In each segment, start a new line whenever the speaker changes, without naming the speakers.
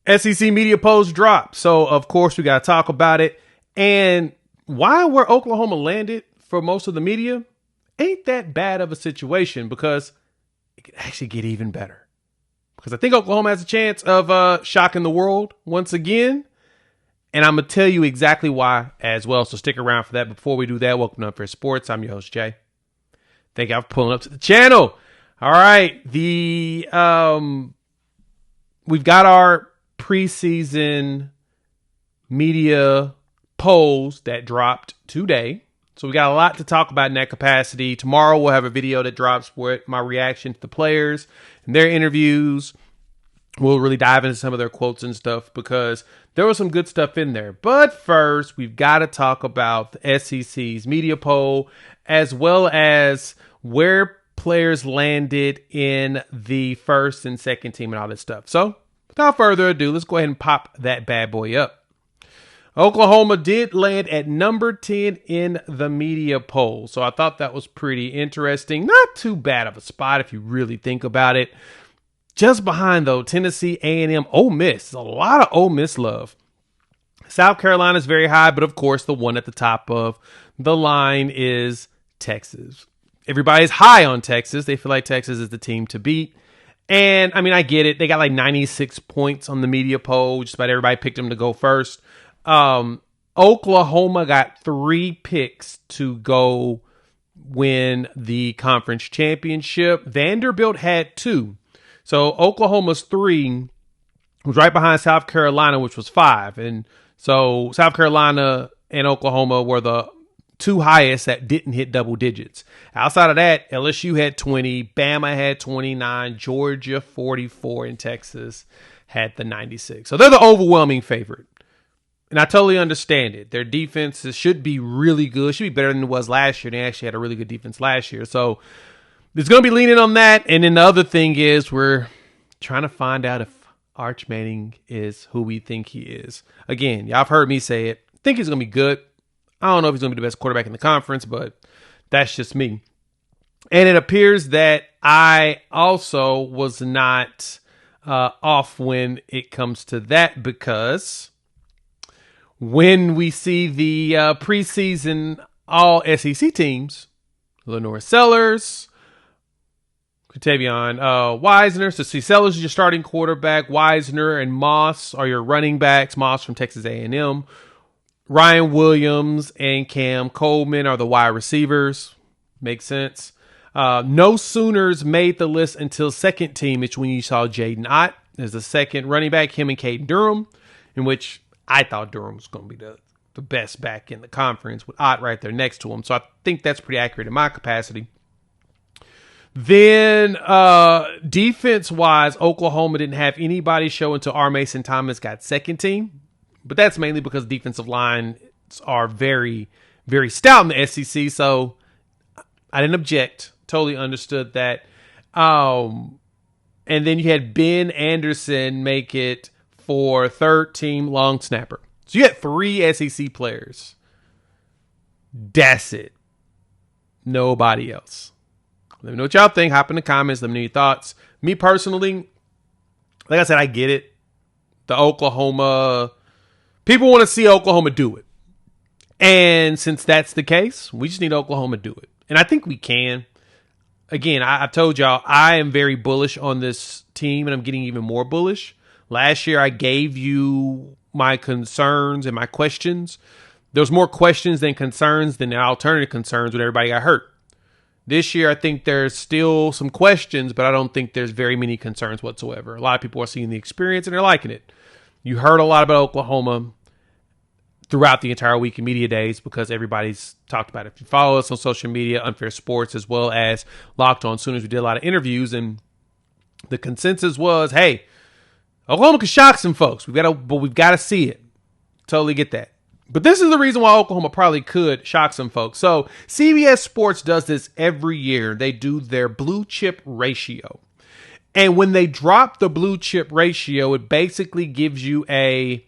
SEC media polls dropped. So, of course, we got to talk about it. And where Oklahoma landed for most of the media ain't that bad of a situation, because it could actually get even better. Because I think Oklahoma has a chance of shocking the world once again. And I'm going to tell you exactly why as well. So stick around for that. Before we do that, welcome to Unfair Sports. I'm your host, Jay. Thank you for pulling up to the channel. All right. We've got our preseason media polls that dropped today. So we got a lot to talk about in that capacity. Tomorrow we'll have a video that drops with my reaction to the players and their interviews. We'll really dive into some of their quotes and stuff, because there was some good stuff in there. But first, we've got to talk about the SEC's media poll, as well as where players landed in the first and second team and all this stuff. So without further ado, let's go ahead and pop that bad boy up. Oklahoma did land at number 10 in the media poll. So I thought that was pretty interesting. Not too bad of a spot if you really think about it. Just behind, though, Tennessee, A&M, Ole Miss. A lot of Ole Miss love. South Carolina is very high, but of course the one at the top of the line is Texas. Everybody's high on Texas. They feel like Texas is the team to beat. And, I mean, I get it. They got like 96 points on the media poll. Just about everybody picked them to go first. Oklahoma got 3 picks to go win the conference championship. Vanderbilt had 2. So Oklahoma's 3 was right behind South Carolina, which was 5. And so South Carolina and Oklahoma were the 2 highest that didn't hit double digits. Outside of that, LSU had 20, Bama had 29, Georgia 44, and Texas had the 96. So they're the overwhelming favorite. And I totally understand it. Their defense should be really good. Should be better than it was last year. They actually had a really good defense last year. So it's going to be leaning on that. And then the other thing is, we're trying to find out if Arch Manning is who we think he is. Again, y'all have heard me say it. I think he's going to be good. I don't know if he's going to be the best quarterback in the conference, but that's just me. And it appears that I also was not off when it comes to that, because when we see the preseason all SEC teams, Lenore Sellers, Katavion Wisner. So see, Sellers is your starting quarterback. Wisner and Moss are your running backs. Moss from Texas A&M. Ryan Williams and Cam Coleman are the wide receivers. Makes sense. No Sooners made the list until second team, which when you saw Jaden Ott as the second running back, him and Caden Durham, in which I thought Durham was going to be the best back in the conference, with Ott right there next to him. So I think that's pretty accurate in my capacity. Then defense-wise, Oklahoma didn't have anybody show until R. Mason Thomas got second team. But that's mainly because defensive lines are very, very stout in the SEC. So I didn't object. Totally understood that. And then you had Ben Anderson make it for third team long snapper. So you had 3 SEC players. That's it. Nobody else. Let me know what y'all think. Hop in the comments. Let me know your thoughts. Me personally, like I said, I get it. The Oklahoma, people want to see Oklahoma do it. And since that's the case, we just need Oklahoma to do it. And I think we can. Again, I've told y'all, I am very bullish on this team, and I'm getting even more bullish. Last year, I gave you my concerns and my questions. There was more questions than concerns than the alternative concerns when everybody got hurt. This year, I think there's still some questions, but I don't think there's very many concerns whatsoever. A lot of people are seeing the experience, and they're liking it. You heard a lot about Oklahoma throughout the entire week in media days, because everybody's talked about it. If you follow us on social media, Unfair Sports, as well as Locked On Sooners, we did a lot of interviews, and the consensus was, hey, Oklahoma can shock some folks. But we've got to see it. Totally get that. But this is the reason why Oklahoma probably could shock some folks. So CBS Sports does this every year. They do their blue chip ratio. And when they drop the blue chip ratio, it basically gives you a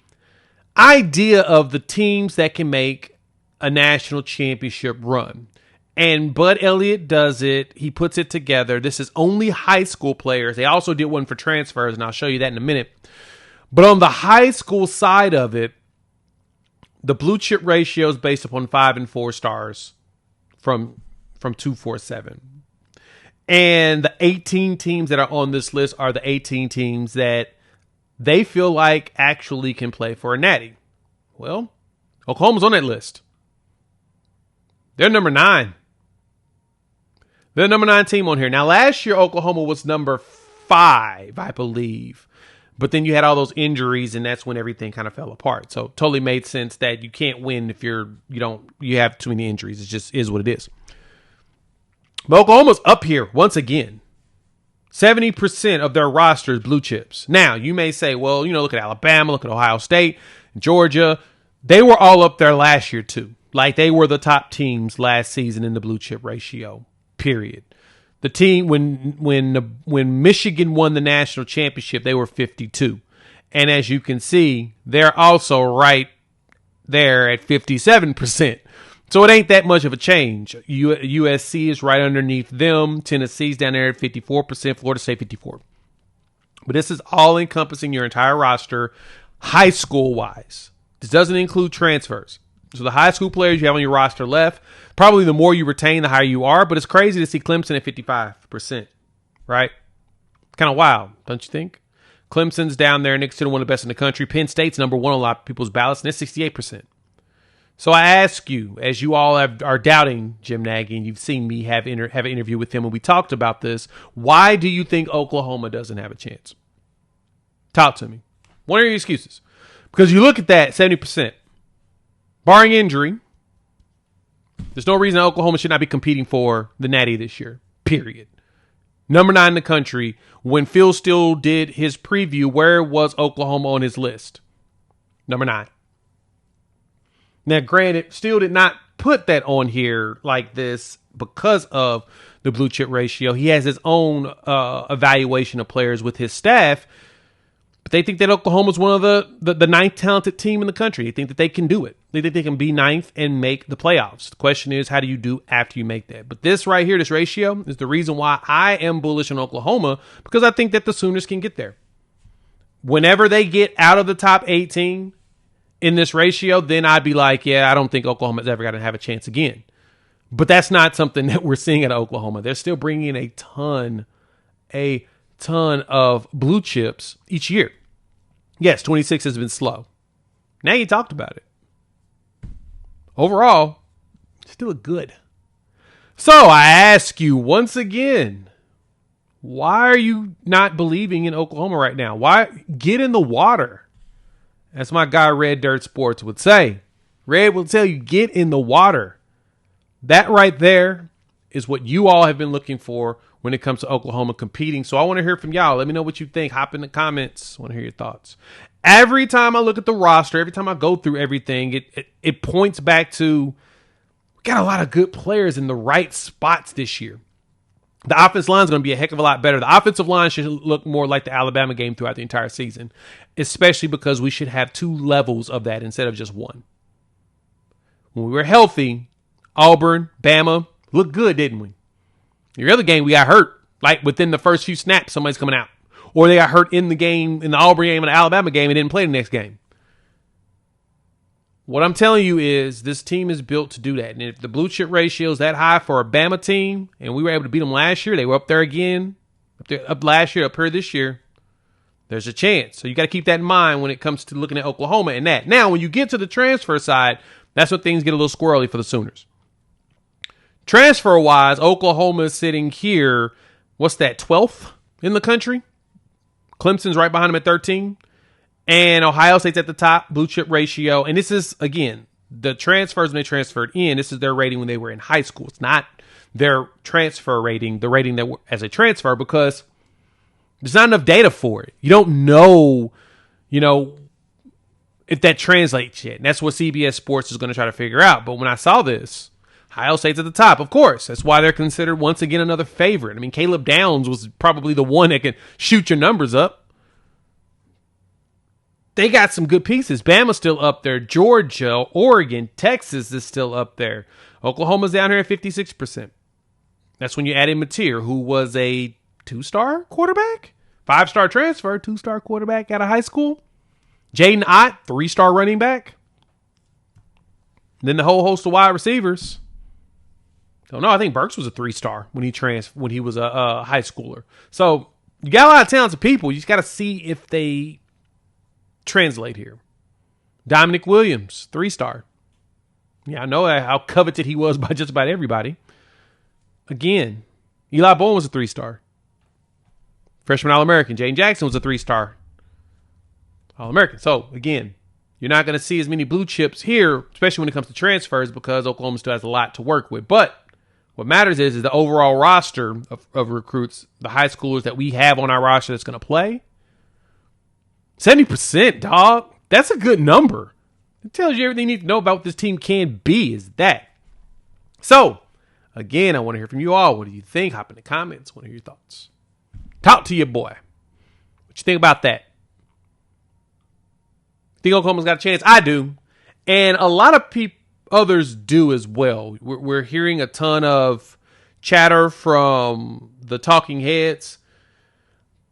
idea of the teams that can make a national championship run. And Bud Elliott does it. He puts it together. This is only high school players. They also did one for transfers, and I'll show you that in a minute. But on the high school side of it, the blue chip ratio is based upon 5 and 4 stars from 247. And the 18 teams that are on this list are the 18 teams that they feel like actually can play for a natty. Well, Oklahoma's on that list. They're number 9. They're the number 9 team on here. Now, last year, Oklahoma was number 5, I believe. But then you had all those injuries, and that's when everything kind of fell apart. So totally made sense that you can't win if you have too many injuries. It just is what it is. But Oklahoma's up here once again. 70% of their roster is blue chips. Now, you may say, well, look at Alabama, look at Ohio State, Georgia. They were all up there last year, too. Like, they were the top teams last season in the blue chip ratio, period. The team, when Michigan won the national championship, they were 52. And as you can see, they're also right there at 57%. So it ain't that much of a change. USC is right underneath them. Tennessee's down there at 54%. Florida State 54%. But this is all encompassing your entire roster, high school wise. This doesn't include transfers. So the high school players you have on your roster left, probably the more you retain, the higher you are. But it's crazy to see Clemson at 55%, right? Kind of wild, don't you think? Clemson's down there next to one of the best in the country. Penn State's number 1 on a lot of people's ballots, and it's 68%. So I ask you, as you all are doubting Jim Nagy, and you've seen me have an interview with him, and we talked about this, why do you think Oklahoma doesn't have a chance? Talk to me. What are your excuses? Because you look at that, 70%. Barring injury, there's no reason Oklahoma should not be competing for the Natty this year, period. Number 9 in the country. When Phil Steele did his preview, where was Oklahoma on his list? Number 9. Now, granted, Steele did not put that on here like this because of the blue chip ratio. He has his own evaluation of players with his staff. But they think that Oklahoma's one of the 9th talented team in the country. They think that they can do it. They think they can be 9th and make the playoffs. The question is, how do you do after you make that? But this right here, this ratio, is the reason why I am bullish on Oklahoma, because I think that the Sooners can get there. Whenever they get out of the top 18 in this ratio, then I'd be like, yeah, I don't think Oklahoma's ever going to have a chance again. But that's not something that we're seeing at Oklahoma. They're still bringing in a ton of blue chips each year. Yes, 26 has been slow. Now you talked about it. Overall, still good. So I ask you once again, why are you not believing in Oklahoma right now? Why get in the water? As my guy Red Dirt Sports would say. Red will tell you, get in the water. That right there is what you all have been looking for when it comes to Oklahoma competing. So I want to hear from y'all. Let me know what you think. Hop in the comments. I want to hear your thoughts. Every time I look at the roster, every time I go through everything, it points back to we got a lot of good players in the right spots this year. The offensive line is going to be a heck of a lot better. The offensive line should look more like the Alabama game throughout the entire season, especially because we should have 2 levels of that instead of just 1. When we were healthy, Auburn, Bama looked good, didn't we? The other game, we got hurt. Like within the first few snaps, somebody's coming out. Or they got hurt in the game, in the Auburn game and the Alabama game, and didn't play the next game. What I'm telling you is this team is built to do that. And if the blue chip ratio is that high for a Bama team, and we were able to beat them last year, they were up there again, up last year, up here this year, there's a chance. So you got to keep that in mind when it comes to looking at Oklahoma and that. Now, when you get to the transfer side, that's when things get a little squirrely for the Sooners. Transfer-wise, Oklahoma is sitting here, what's that, 12th in the country? Clemson's right behind them at 13. And Ohio State's at the top, blue chip ratio. And this is, again, the transfers when they transferred in. This is their rating when they were in high school. It's not their transfer rating, the rating that as a transfer, because there's not enough data for it. You don't know, if that translates yet. And that's what CBS Sports is going to try to figure out. But when I saw this, Ohio State's at the top, of course. That's why they're considered, once again, another favorite. I mean, Caleb Downs was probably the one that can shoot your numbers up. They got some good pieces. Bama's still up there. Georgia, Oregon, Texas is still up there. Oklahoma's down here at 56%. That's when you add in Mateer, who was a 2-star quarterback? 5-star transfer, 2-star quarterback out of high school. Jaden Ott, 3-star running back. Then the whole host of wide receivers. Don't know. I think Burks was a 3-star when he was a high schooler. So you got a lot of talented people. You just got to see if they translate here. Dominic Williams, 3-star. Yeah, I know how coveted he was by just about everybody. Again, Eli Bowen was a 3-star. Freshman All-American. Jane Jackson was a 3-star All-American. So, again, you're not going to see as many blue chips here, especially when it comes to transfers, because Oklahoma still has a lot to work with. But what matters is the overall roster of recruits, the high schoolers that we have on our roster that's going to play. 70%, dog. That's a good number. It tells you everything you need to know about what this team can be, is that. So, again, I want to hear from you all. What do you think? Hop in the comments. I want to hear your thoughts. Talk to your boy. What you think about that? Think Oklahoma's got a chance? I do. And a lot of others do as well. We're hearing a ton of chatter from the talking heads.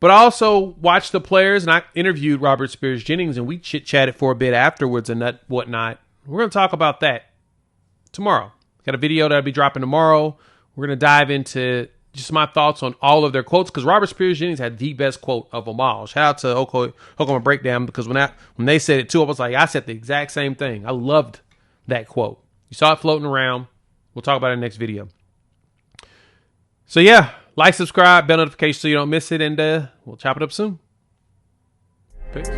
But I also watched the players, and I interviewed Robert Spears Jennings, and we chit-chatted for a bit afterwards and that whatnot. We're going to talk about that tomorrow. Got a video that'll be dropping tomorrow. We're going to dive into just my thoughts on all of their quotes, because Robert Spears Jennings had the best quote of them all. Shout out to Oklahoma Breakdown, because when they said it too, I was like, I said the exact same thing. I loved that quote. You saw it floating around. We'll talk about it in the next video. So yeah, like, subscribe, bell notification so you don't miss it, and we'll chop it up soon. Peace.